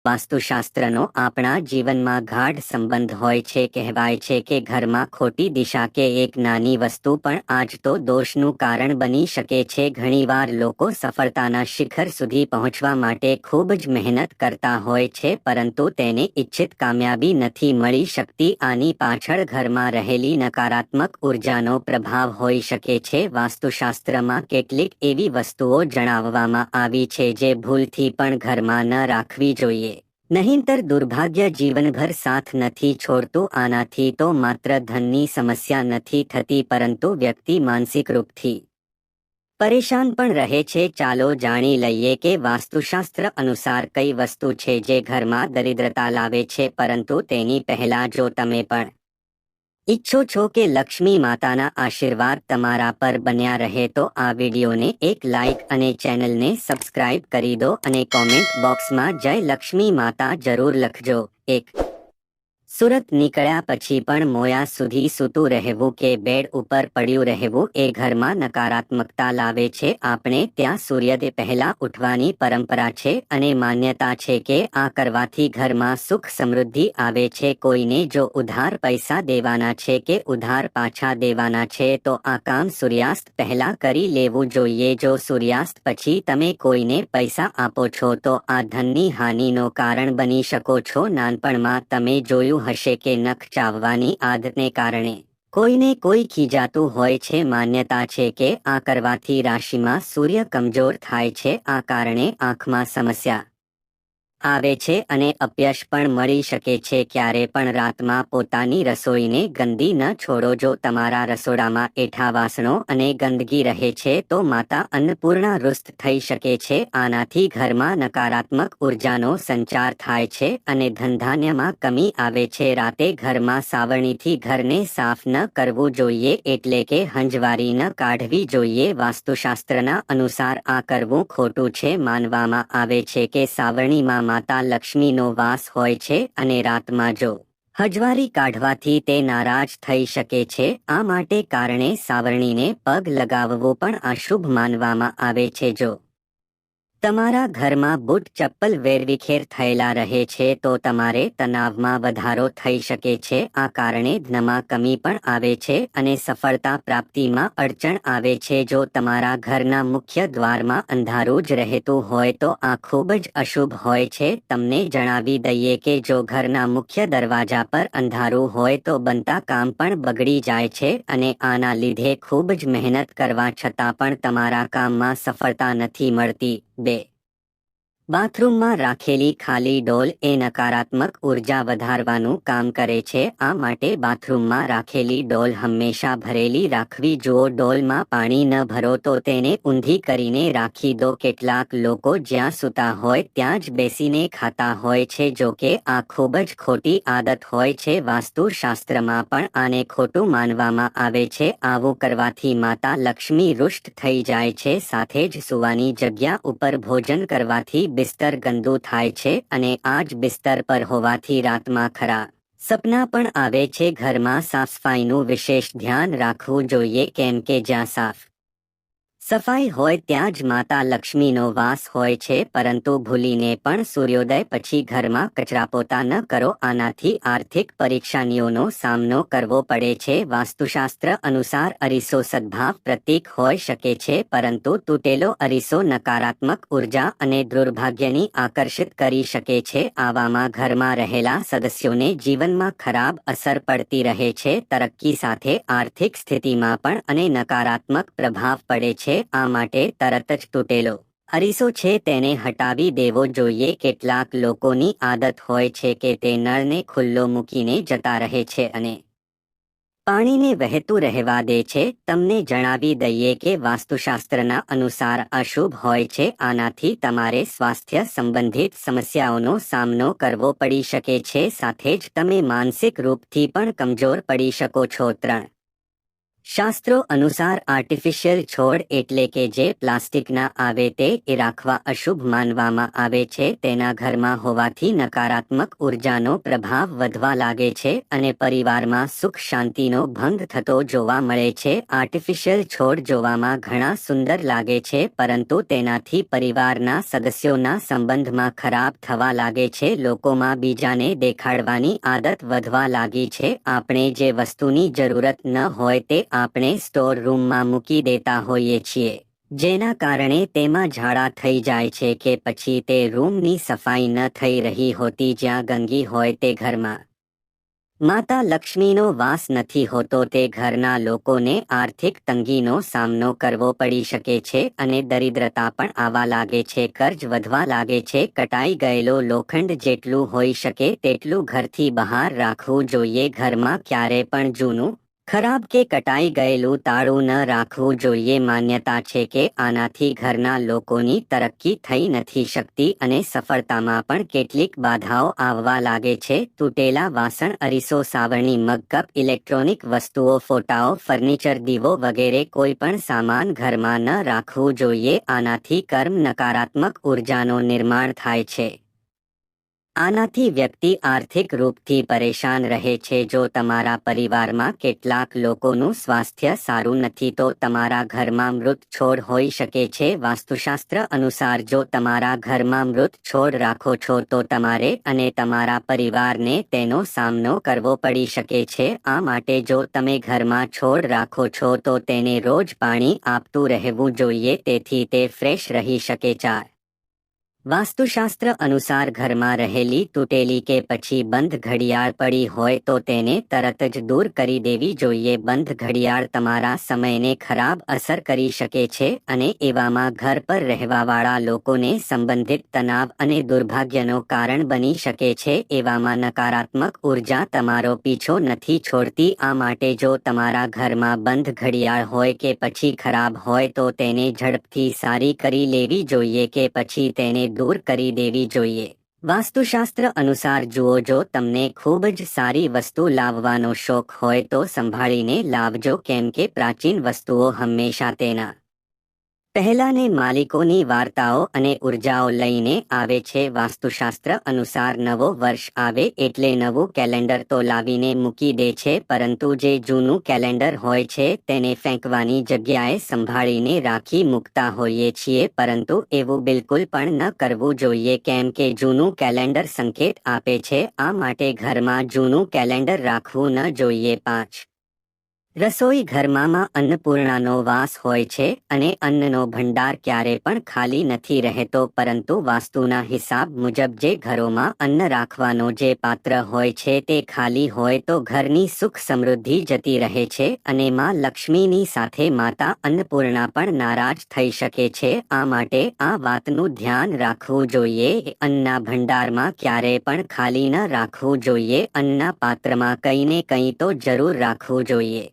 વાસ્તુશાસ્ત્રનો આપણા જીવનમાં ગાઢ સંબંધ હોય છે. કહેવાય છે કે ઘરમાં ખોટી દિશા કે એક નાની વસ્તુ પણ આજ તો દોષનું કારણ બની શકે છે. ઘણીવાર લોકો સફળતાના શિખર સુધી પહોંચવા માટે ખૂબ જ મહેનત કરતા હોય છે, પરંતુ તેને ઇચ્છિત કામયાબી નથી મળી શકતી. આની પાછળ ઘરમાં રહેલી નકારાત્મક ઉર્જાનો પ્રભાવ હોઈ શકે છે. વાસ્તુશાસ્ત્રમાં કેટલીક એવી વસ્તુઓ જણાવવામાં આવી છે જે ભૂલથી પણ ઘરમાં ન રાખવી જોઈએ, નહીંતર દુર્ભાગ્ય જીવનભર સાથ નથી છોડતું. આનાથી તો માત્ર ધનની સમસ્યા નથી થતી, પરંતુ વ્યક્તિ માનસિક રૂપથી પરેશાન પણ રહે છે. ચાલો જાણી લઈએ કે વાસ્તુશાસ્ત્ર અનુસાર કઈ વસ્તુ છે જે ઘરમાં દરિદ્રતા લાવે છે. પરંતુ તેની પહેલા જો તમે પણ ઈચ્છો છો કે લક્ષ્મી માતાના આશીર્વાદ તમારા પર બન્યા રહે તો આ વિડીયોને એક લાઇક અને ચેનલને સબસ્ક્રાઇબ કરી દો અને કોમેન્ટ બોક્સમાં જય લક્ષ્મી માતા જરૂર લખજો. સુરત નીકળ્યા પછી પણ મોયા સુધી સૂતું રહેવું કે બેડ ઉપર પડ્યું રહેવું એ ઘરમાં નકારાત્મકતા લાવે છે. આપણે ત્યાં સૂર્યોદય પહેલા ઉઠવાની પરંપરા છે અને માન્યતા છે કે આ કરવાથી ઘરમાં સુખ સમૃદ્ધિ આવે છે. કોઈને જો ઉધાર પૈસા દેવાના છે કે ઉધાર પાછા દેવાના છે તો આ કામ સૂર્યાસ્ત પહેલા કરી લેવું જોઈએ. જો સૂર્યાસ્ત પછી તમે કોઈને પૈસા આપો છો તો આ ધનની હાનિનો કારણ બની શકો છો. નાનપણમાં તમે જોયું હશે કે નખ ચાવવાની આદતને કારણે કોઈને કોઈ ખીજાતું હોય છે. માન્યતા છે કે આ કરવાથી રાશિમાં સૂર્ય કમજોર થાય છે. આ કારણે આંખમાં સમસ્યા આવે છે અને અપયશ પણ મળી શકે છે. ક્યારે પણ રાતમાં પોતાની રસોઈને ગંદી ન છોડો. જો તમારા રસોડામાં એઠા વાસણો અને ગંદકી રહે છે તો માતા અન્નપૂર્ણા રૂષ્ટ થઈ શકે છે. આનાથી ઘરમાં નકારાત્મક ઉર્જાનો સંચાર થાય છે અને ધનધાન્યમાં કમી આવે છે. રાતે ઘરમાં સાવરણીથી ઘરને સાફ ન કરવું જોઈએ, એટલે કે હંજવારી ન કાઢવી જોઈએ. વાસ્તુશાસ્ત્રના અનુસાર આ કરવું ખોટું છે. માનવામાં આવે છે કે સાવરણીમાં માતા લક્ષ્મીનો વાસ હોય છે અને રાતમાં જો હંજવારી કાઢવાથી તે નારાજ થઈ શકે છે. આ માટે કારણે સાવરણીને પગ લગાવવો પણ અશુભ માનવામાં આવે છે. જો તમારા ઘરમાં બૂટ ચપ્પલ વેરવિખેર થયેલા રહે છે તો તમારે તણાવમાં વધારો થઈ શકે છે. આ કારણે ધનમાં કમી પણ આવે છે અને સફળતા પ્રાપ્તિમાં અડચણ આવે છે. જો તમારા ઘરના મુખ્ય દ્વારમાં અંધારું જ રહેતું હોય તો આ ખૂબ જ અશુભ હોય છે. તમને જણાવી દઈએ કે જો ઘરના મુખ્ય દરવાજા પર અંધારું હોય તો બનતા કામ પણ બગડી જાય છે અને આના લીધે ખૂબ જ મહેનત કરવા છતાં પણ તમારા કામમાં સફળતા નથી મળતી. બાથરૂમમાં રાખેલી ખાલી ડોલ એ નકારાત્મક ઉર્જા વધારવાનું કામ કરે છે. આ માટે બાથરૂમમાં રાખેલી ડોલ હંમેશા ભરેલી રાખવી. જુઓ, ડોલમાં પાણી ન ભરો તો તેને ઊંધી કરીને રાખી દો. કેટલાક લોકો જ્યાં સૂતા હોય ત્યાં જ બેસીને ખાતા હોય છે. જો કે આ ખૂબ જ ખોટી આદત હોય છે. વાસ્તુશાસ્ત્રમાં પણ આને ખોટું માનવામાં આવે છે. આવું કરવાથી માતા લક્ષ્મી રૂષ્ટ થઈ જાય છે. સાથે જ સૂવાની જગ્યા ઉપર ભોજન કરવાથી બિસ્તર ગંદુ થાય છે અને આ જ બિસ્તર પર હોવાથી રાતમાં ખરાબ સપના પણ આવે છે. ઘરમાં સાફસફાઈનું વિશેષ ધ્યાન રાખવું જોઈએ, કેમ કે જ્યાં સાફ સફાઈ હોય ત્યાં જ માતા લક્ષ્મીનો વાસ હોય છે. પરંતુ ભૂલીને પણ સૂર્યોદય પછી ઘરમાં કચરાપોતા ન કરો. આનાથી આર્થિક પરેશાનીઓનો સામનો કરવો પડે છે. વાસ્તુશાસ્ત્ર અનુસાર અરીસો સદ્ભાવ પ્રતીક હોઈ શકે છે, પરંતુ તૂટેલો અરીસો નકારાત્મક ઉર્જા અને દુર્ભાગ્યની આકર્ષિત કરી શકે છે. આવામાં ઘરમાં રહેલા સદસ્યોને જીવનમાં ખરાબ અસર પડતી રહે છે. તરક્કી સાથે આર્થિક સ્થિતિમાં પણ અને નકારાત્મક પ્રભાવ પડે છે. આ માટે તરત જ તૂટેલો અરીસો છે તેને હટાવી દેવો જોઈએ. કેટલાક લોકોની આદત હોય છે કે તે નળને ખુલ્લો મૂકીને જતા રહે છે અને પાણીને વહેતું રહેવા દે છે. તમને જણાવી દઈએ કે વાસ્તુશાસ્ત્રના અનુસાર અશુભ હોય છે. આનાથી તમારે સ્વાસ્થ્ય સંબંધિત સમસ્યાઓનો સામનો કરવો પડી શકે છે. સાથે જ તમે માનસિક રૂપથી પણ કમજોર પડી શકો છો. શાસ્ત્રો અનુસાર આર્ટિફિશિયલ છોડ એટલે કે જે પ્લાસ્ટિકના આવે તે રાખવા અશુભ માનવામાં આવે છે. તેના ઘરમાં હોવાથી નકારાત્મક ઉર્જાનો પ્રભાવ વધવા લાગે છે અને પરિવારમાં સુખ શાંતિનો ભંગ થતો જોવા મળે છે. આર્ટિફિશિયલ છોડ જોવામાં ઘણા સુંદર લાગે છે, પરંતુ તેનાથી પરિવારના સદસ્યોના સંબંધમાં ખરાબ થવા લાગે છે. લોકોમાં બીજાને દેખાડવાની આદત વધવા લાગી છે. આપણે જે વસ્તુની જરૂરત ન હોય તે આપણે સ્ટોર રૂમમાં મૂકી દેતા હોઈએ છીએ, જેના કારણે તેમાં ઝાડા થઈ જાય છે કે પછી તે રૂમની સફાઈ ન થઈ રહી હોતી. જ્યાં ગંદકી હોય તે ઘરમાં માતા લક્ષ્મીનો વાસ નથી હોતો. તે ઘરના લોકોને આર્થિક તંગીનો સામનો કરવો પડી શકે છે અને દરિદ્રતા પણ આવવા લાગે છે. કર્જ વધવા લાગે છે. કટાઈ ગયેલો લોખંડ જેટલું હોઈ શકે તેટલું ઘરથી બહાર રાખવું જોઈએ. ઘરમાં ક્યારે પણ જૂનું, ખરાબ કે કટાઈ ગયેલું તાળું ન રાખવું જોઈએ. માન્યતા છે કે આનાથી ઘરના લોકોની તરક્કી થઈ નથી શકતી અને સફળતામાં પણ કેટલીક બાધાઓ આવવા લાગે છે. તૂટેલા વાસણ, અરીસો, સાવરણી, મગ, કપ, ઇલેક્ટ્રોનિક વસ્તુઓ, ફોટાઓ, ફર્નિચર, દીવો વગેરે કોઈ પણ સામાન ઘરમાં ન રાખવું જોઈએ. આનાથી કર્મ નકારાત્મક ઉર્જાનો નિર્માણ થાય છે. આનાથી વ્યક્તિ આર્થિક રૂપથી પરેશાન રહે છે. જો તમારા પરિવારમાં કેટલાક લોકોનું સ્વાસ્થ્ય સારું નથી તો તમારા ઘરમાં મૃત છોડ હોઈ શકે છે. વાસ્તુશાસ્ત્ર અનુસાર જો તમારા ઘરમાં મૃત છોડ રાખો છો તો તમારે અને તમારા પરિવારને તેનો સામનો કરવો પડી શકે છે. આ માટે જો તમે ઘરમાં છોડ રાખો છો તો તેને રોજ પાણી આપતું રહેવું જોઈએ, તેથી તે ફ્રેશ રહી શકે. 4. વાસ્તુશાસ્ત્ર અનુસાર ઘરમાં રહેલી તૂટેલી કે પછી બંધ ઘડિયાળ પડી હોય તો તેને તરત જ દૂર કરી દેવી જોઈએ. બંધ ઘડિયાળ તમારા સમયને ખરાબ અસર કરી શકે છે અને એવામાં ઘર પર રહેવાવાળા લોકોને સંબંધિત તણાવ અને દુર્ભાગ્યનો કારણ બની શકે છે. એવામાં નકારાત્મક ઉર્જા તમારો પીછો નથી છોડતી. આ માટે જો તમારા ઘરમાં બંધ ઘડિયાળ હોય કે પછી ખરાબ હોય તો તેને ઝડપથી સારી કરી લેવી જોઈએ કે પછી તેને દૂર કરી દેવી જોઈએ. વાસ્તુશાસ્ત્ર અનુસાર જુઓ, જો તમને ખૂબ જ સારી વસ્તુ લાવવાનો શોખ હોય તો સંભાળીને લાવજો, કેમ કે પ્રાચીન વસ્તુઓ હંમેશા તેના પહેલાને માલિકોની વાર્તાઓ અને ઉર્જાઓ લઈને આવે છે. વાસ્તુશાસ્ત્ર અનુસાર નવો વર્ષ આવે એટલે નવું કેલેન્ડર તો લાવીને મૂકી દે છે, પરંતુ જે જૂનું કેલેન્ડર હોય છે તેને ફેંકવાની જગ્યાએ સંભાળીને રાખી મૂકતા હોઈએ છીએ. પરંતુ એવું બિલકુલ પણ ન કરવું જોઈએ, કેમ કે જૂનું કેલેન્ડર સંકેત આપે છે. આ માટે ઘરમાં જૂનું કેલેન્ડર રાખવું ન જોઈએ. 5. રસોઈ ઘરમાં અન્નપૂર્ણાનો વાસ હોય છે અને અન્નનો ભંડાર ક્યારે પણ ખાલી નથી રહેતો, પરંતુ વાસ્તુના હિસાબ મુજબ જે ઘરોમાં અન્ન રાખવાનો જે પાત્ર હોય છે તે ખાલી હોય તો ઘરની સુખ સમૃદ્ધિ જતી રહે છે અને માં લક્ષ્મીની સાથે માતા અન્નપૂર્ણા પણ નારાજ થઈ શકે છે. આ માટે આ વાતનું ધ્યાન રાખવું જોઈએ. અન્નના ભંડારમાં ક્યારે પણ ખાલી ન રાખવું જોઈએ. અન્નના પાત્રમાં કંઈ ને કંઈ તો જરૂર રાખવું જોઈએ.